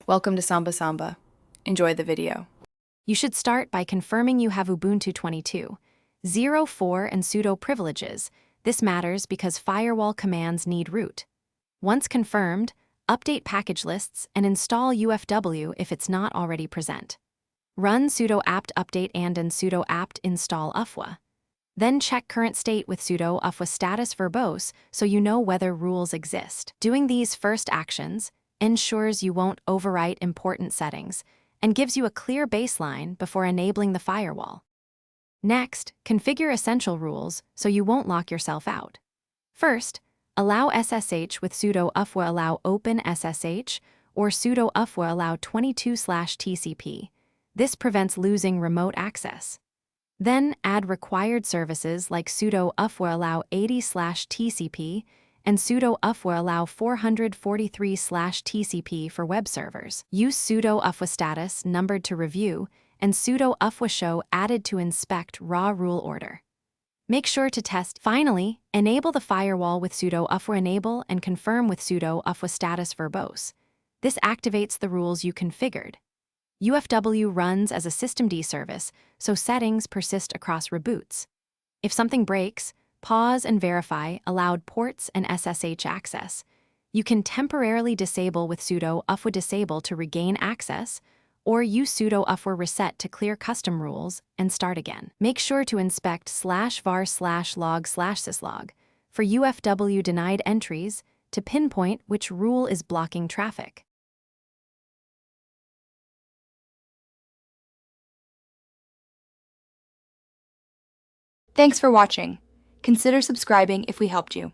Welcome to Samba Samba. Enjoy the video. You should start by confirming you have Ubuntu 22.04 and sudo privileges. This matters because firewall commands need root. Once confirmed, update package lists and install UFW if it's not already present. Run sudo apt update and sudo apt install ufwa. Then check current state with sudo ufwa status verbose so you know whether rules exist. Doing these first actions ensures you won't overwrite important settings and gives you a clear baseline before enabling the firewall. Next, configure essential rules so you won't lock yourself out. First, allow SSH with sudo ufwa allow open SSH or sudo ufwa allow 22/TCP. This prevents losing remote access. Then add required services like sudo ufwa allow 80/TCP and sudo ufwa allow 443/TCP for web servers. Use sudo ufwa status numbered to review and sudo ufwa show added to inspect raw rule order. Make sure to test. Finally, enable the firewall with sudo ufwa enable and confirm with sudo ufwa status verbose. This activates the rules you configured. UFW runs as a systemd service, so settings persist across reboots. If something breaks, pause and verify allowed ports and SSH access. You can temporarily disable with sudo ufwa disable to regain access, or use sudo ufwa reset to clear custom rules and start again. Make sure to inspect /var/log/syslog for UFW denied entries to pinpoint which rule is blocking traffic. Thanks for watching. Consider subscribing if we helped you.